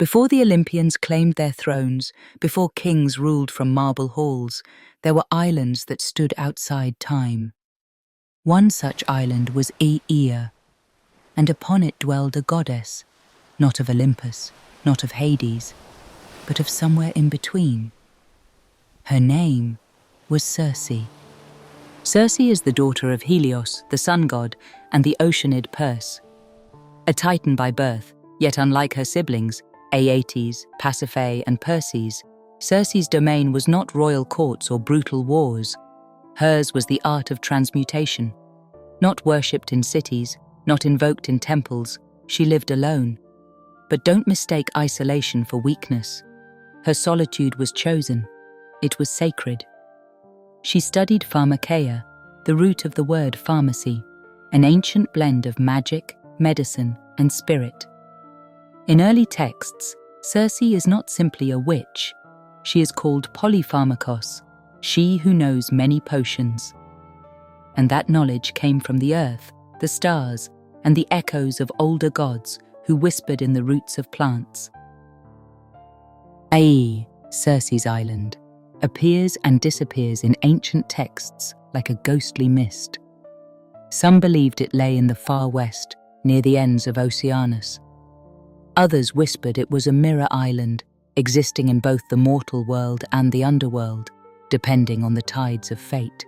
Before the Olympians claimed their thrones, before kings ruled from marble halls, there were islands that stood outside time. One such island was Aea, and upon it dwelled a goddess, not of Olympus, not of Hades, but of somewhere in between. Her name was Circe. Circe is the daughter of Helios, the sun god, and the oceanid Perse. A titan by birth, yet unlike her siblings, Aeetes, Pasiphae, and Perses, Circe's domain was not royal courts or brutal wars. Hers was the art of transmutation. Not worshipped in cities, not invoked in temples, she lived alone. But don't mistake isolation for weakness. Her solitude was chosen. It was sacred. She studied pharmakeia, the root of the word pharmacy, an ancient blend of magic, medicine, and spirit. In early texts, Circe is not simply a witch. She is called polypharmakos, she who knows many potions. And that knowledge came from the earth, the stars, and the echoes of older gods who whispered in the roots of plants. Aea, Circe's island, appears and disappears in ancient texts like a ghostly mist. Some believed it lay in the far west, near the ends of Oceanus. Others whispered it was a mirror island, existing in both the mortal world and the underworld, depending on the tides of fate.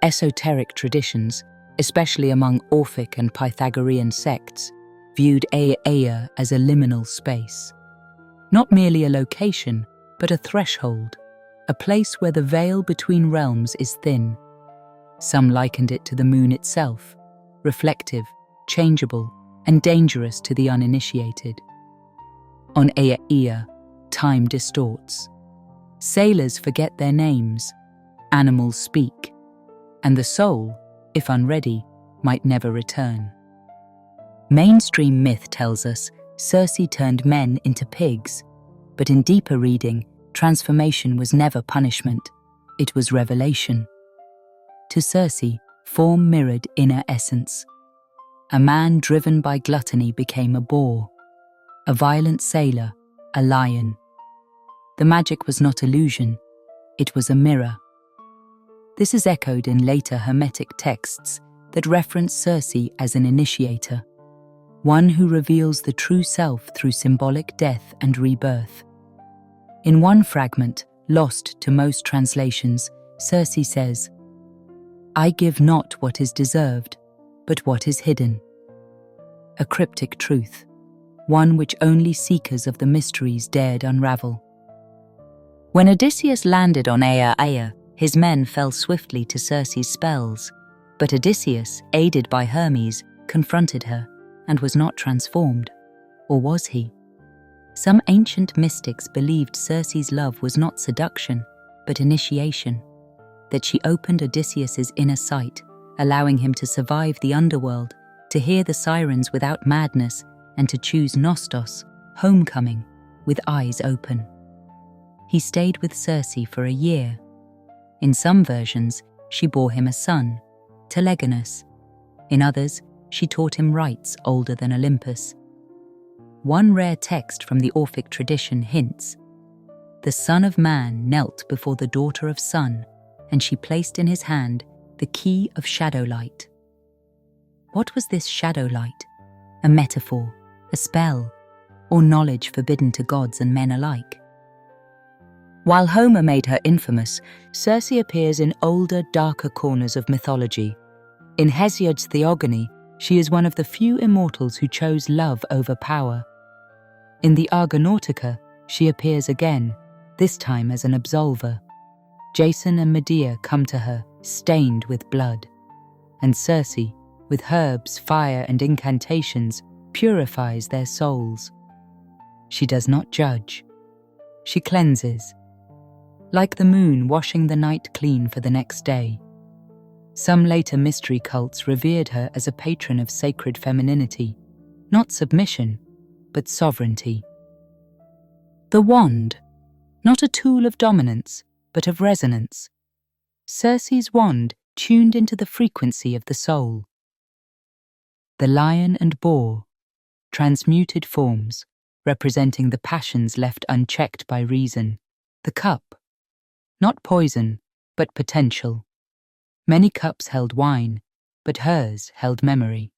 Esoteric traditions, especially among Orphic and Pythagorean sects, viewed Aea as a liminal space. Not merely a location, but a threshold, a place where the veil between realms is thin. Some likened it to the moon itself, reflective, changeable, and dangerous to the uninitiated. On Aea, time distorts. Sailors forget their names, animals speak, and the soul, if unready, might never return. Mainstream myth tells us Circe turned men into pigs, but in deeper reading, transformation was never punishment, it was revelation. To Circe, form mirrored inner essence. A man driven by gluttony became a boar, a violent sailor, a lion. The magic was not illusion, it was a mirror. This is echoed in later Hermetic texts that reference Circe as an initiator, one who reveals the true self through symbolic death and rebirth. In one fragment, lost to most translations, Circe says, "I give not what is deserved, but what is hidden." A cryptic truth, one which only seekers of the mysteries dared unravel. When Odysseus landed on Aea, his men fell swiftly to Circe's spells, but Odysseus, aided by Hermes, confronted her and was not transformed. Or was he? Some ancient mystics believed Circe's love was not seduction, but initiation, that she opened Odysseus's inner sight, allowing him to survive the underworld, to hear the sirens without madness, and to choose Nostos, homecoming, with eyes open. He stayed with Circe for a year. In some versions, she bore him a son, Telegonus. In others, she taught him rites older than Olympus. One rare text from the Orphic tradition hints, "The Son of Man knelt before the daughter of Sun, and she placed in his hand the key of shadow light." What was this shadow light? A metaphor, a spell, or knowledge forbidden to gods and men alike? While Homer made her infamous, Circe appears in older, darker corners of mythology. In Hesiod's Theogony, she is one of the few immortals who chose love over power. In the Argonautica, she appears again, this time as an absolver. Jason and Medea come to her, stained with blood. And Circe, with herbs, fire, and incantations, purifies their souls. She does not judge. She cleanses, like the moon washing the night clean for the next day. Some later mystery cults revered her as a patron of sacred femininity, not submission, but sovereignty. The wand, not a tool of dominance, but of resonance. Circe's wand tuned into the frequency of the soul. The lion and boar, transmuted forms, representing the passions left unchecked by reason. The cup, not poison, but potential. Many cups held wine, but hers held memory.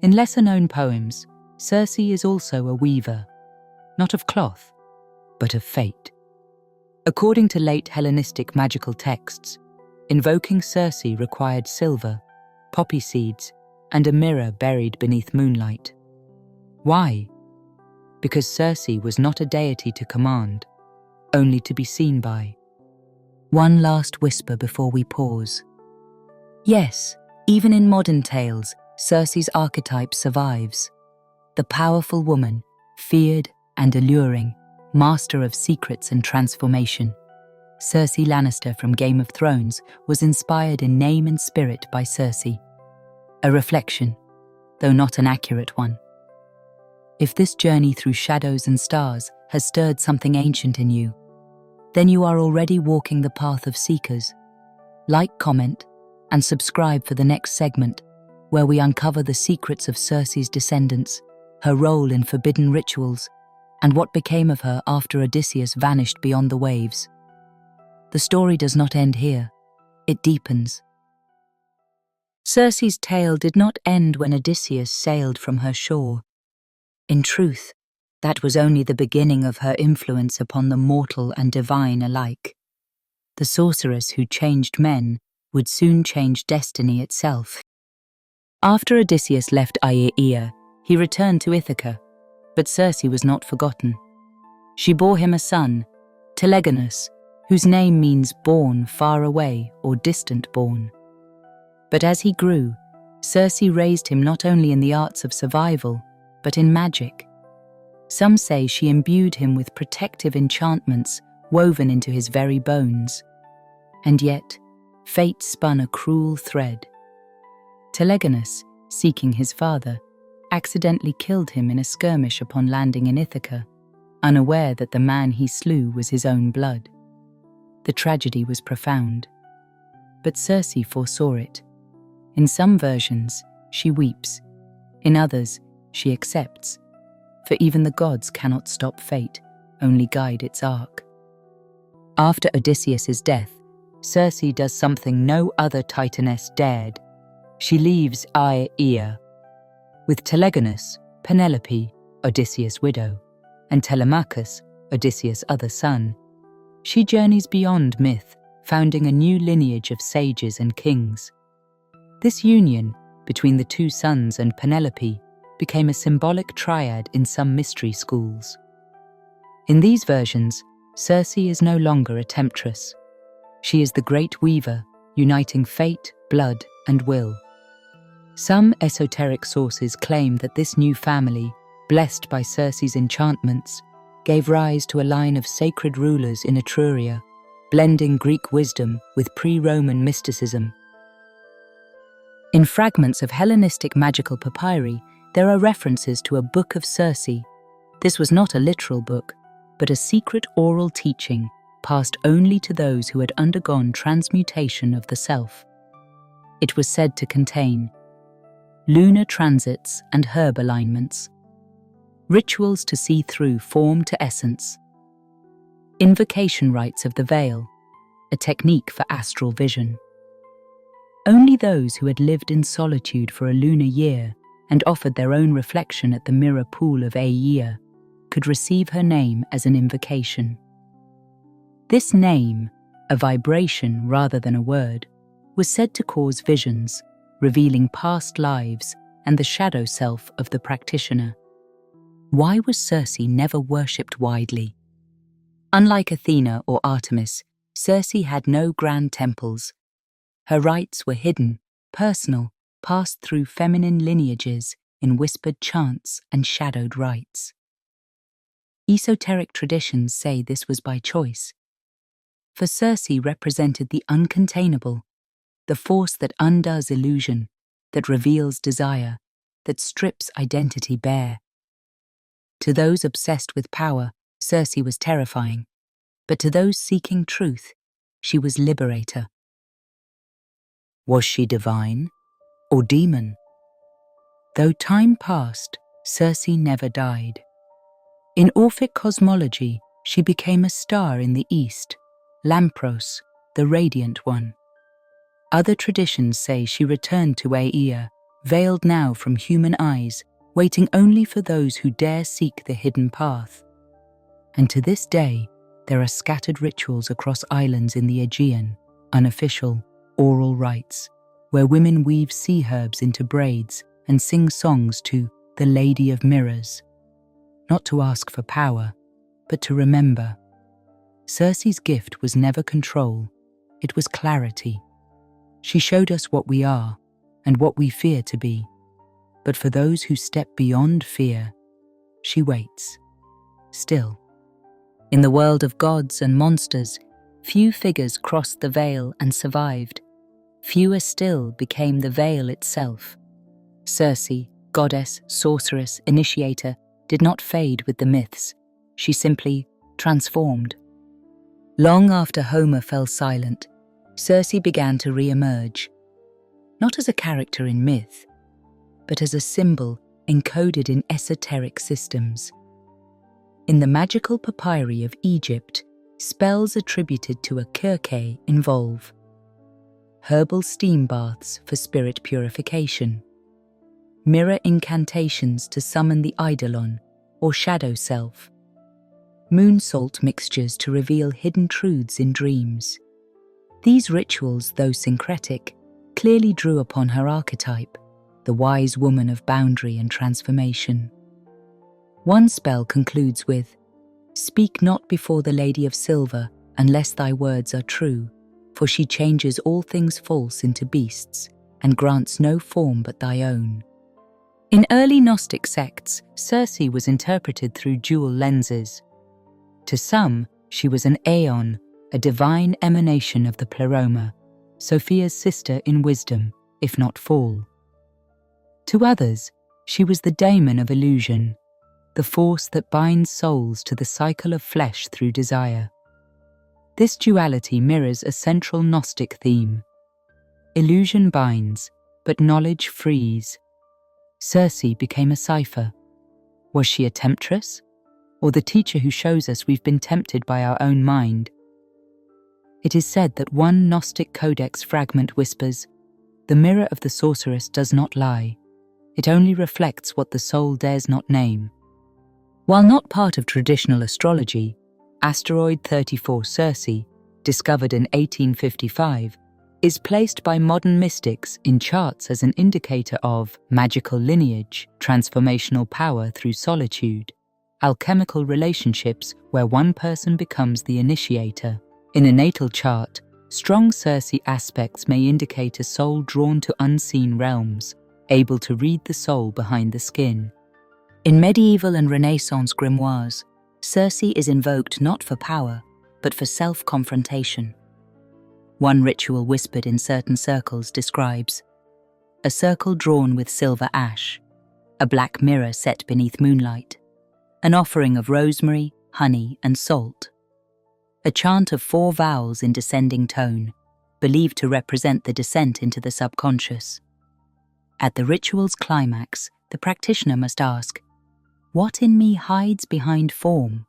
In lesser-known poems, Circe is also a weaver, not of cloth, but of fate. According to late Hellenistic magical texts, invoking Circe required silver, poppy seeds, and a mirror buried beneath moonlight. Why? Because Circe was not a deity to command, only to be seen by. One last whisper before we pause. Yes, even in modern tales, Circe's archetype survives. The powerful woman, feared and alluring, master of secrets and transformation. Cersei Lannister from Game of Thrones was inspired in name and spirit by Circe. A reflection, though not an accurate one. If this journey through shadows and stars has stirred something ancient in you, then you are already walking the path of seekers. Like, comment, and subscribe for the next segment, where we uncover the secrets of Circe's descendants, her role in forbidden rituals, and what became of her after Odysseus vanished beyond the waves. The story does not end here, it deepens. Circe's tale did not end when Odysseus sailed from her shore. In truth, that was only the beginning of her influence upon the mortal and divine alike. The sorceress who changed men would soon change destiny itself. After Odysseus left Aeaea, he returned to Ithaca, but Circe was not forgotten. She bore him a son, Telegonus, whose name means born far away or distant born. But as he grew, Circe raised him not only in the arts of survival, but in magic. Some say she imbued him with protective enchantments woven into his very bones. And yet, fate spun a cruel thread. Telegonus, seeking his father, accidentally killed him in a skirmish upon landing in Ithaca, unaware that the man he slew was his own blood. The tragedy was profound, but Circe foresaw it. In some versions, she weeps. In others, she accepts. For even the gods cannot stop fate, only guide its arc. After Odysseus's death, Circe does something no other titaness dared. She leaves Aeaea. With Telegonus, Penelope, Odysseus' widow, and Telemachus, Odysseus' other son, she journeys beyond myth, founding a new lineage of sages and kings. This union between the two sons and Penelope became a symbolic triad in some mystery schools. In these versions, Circe is no longer a temptress. She is the great weaver, uniting fate, blood, and will. Some esoteric sources claim that this new family, blessed by Circe's enchantments, gave rise to a line of sacred rulers in Etruria, blending Greek wisdom with pre-Roman mysticism. In fragments of Hellenistic magical papyri, there are references to a Book of Circe. This was not a literal book, but a secret oral teaching passed only to those who had undergone transmutation of the self. It was said to contain lunar transits and herb alignments, rituals to see through form to essence, invocation rites of the veil, a technique for astral vision. Only those who had lived in solitude for a lunar year and offered their own reflection at the mirror pool of Aeaea could receive her name as an invocation. This name, a vibration rather than a word, was said to cause visions, revealing past lives and the shadow self of the practitioner. Why was Circe never worshipped widely? Unlike Athena or Artemis, Circe had no grand temples. Her rites were hidden, personal, passed through feminine lineages in whispered chants and shadowed rites. Esoteric traditions say this was by choice. For Circe represented the uncontainable, the force that undoes illusion, that reveals desire, that strips identity bare. To those obsessed with power, Circe was terrifying, but to those seeking truth, she was liberator. Was she divine or demon? Though time passed, Circe never died. In Orphic cosmology, she became a star in the east, Lampros, the radiant one. Other traditions say she returned to Aea, veiled now from human eyes, waiting only for those who dare seek the hidden path. And to this day, there are scattered rituals across islands in the Aegean, unofficial, oral rites, where women weave sea herbs into braids and sing songs to the Lady of Mirrors. Not to ask for power, but to remember. Circe's gift was never control, it was clarity. She showed us what we are and what we fear to be. But for those who step beyond fear, she waits, still. In the world of gods and monsters, few figures crossed the veil and survived. Fewer still became the veil itself. Circe, goddess, sorceress, initiator, did not fade with the myths. She simply transformed. Long after Homer fell silent, Circe began to re-emerge, not as a character in myth, but as a symbol encoded in esoteric systems. In the magical papyri of Egypt, spells attributed to a Circe involve herbal steam baths for spirit purification, mirror incantations to summon the eidolon or shadow self, moon salt mixtures to reveal hidden truths in dreams. These rituals, though syncretic, clearly drew upon her archetype, the wise woman of boundary and transformation. One spell concludes with, "Speak not before the Lady of Silver unless thy words are true, for she changes all things false into beasts and grants no form but thy own." In early Gnostic sects, Circe was interpreted through dual lenses. To some, she was an aeon, a divine emanation of the Pleroma, Sophia's sister in wisdom, if not fall. To others, she was the daemon of illusion, the force that binds souls to the cycle of flesh through desire. This duality mirrors a central Gnostic theme. Illusion binds, but knowledge frees. Circe became a cipher. Was she a temptress? Or the teacher who shows us we've been tempted by our own mind? It is said that one Gnostic codex fragment whispers, "The mirror of the sorceress does not lie. It only reflects what the soul dares not name." While not part of traditional astrology, asteroid 34 Circe, discovered in 1855, is placed by modern mystics in charts as an indicator of magical lineage, transformational power through solitude, alchemical relationships where one person becomes the initiator. In a natal chart, strong Circe aspects may indicate a soul drawn to unseen realms, able to read the soul behind the skin. In medieval and Renaissance grimoires, Circe is invoked not for power, but for self-confrontation. One ritual whispered in certain circles describes a circle drawn with silver ash, a black mirror set beneath moonlight, an offering of rosemary, honey, and salt, a chant of 4 vowels in descending tone, believed to represent the descent into the subconscious. At the ritual's climax, the practitioner must ask, "What in me hides behind form?"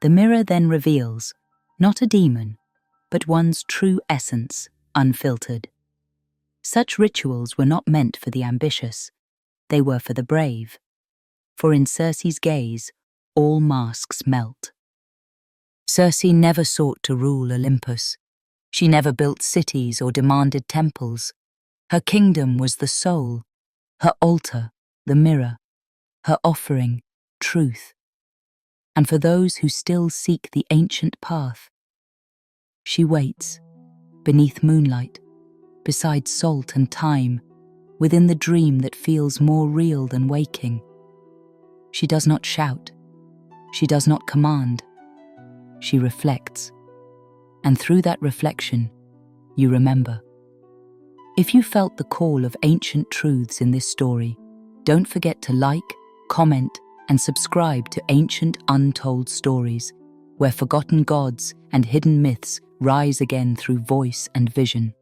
The mirror then reveals, not a demon, but one's true essence, unfiltered. Such rituals were not meant for the ambitious, they were for the brave. For in Circe's gaze, all masks melt. Circe never sought to rule Olympus. She never built cities or demanded temples. Her kingdom was the soul, her altar, the mirror, her offering, truth. And for those who still seek the ancient path, she waits, beneath moonlight, beside salt and time, within the dream that feels more real than waking. She does not shout, she does not command, she reflects, and through that reflection, you remember. If you felt the call of ancient truths in this story, don't forget to like, comment, and subscribe to Ancient Untold Stories, where forgotten gods and hidden myths rise again through voice and vision.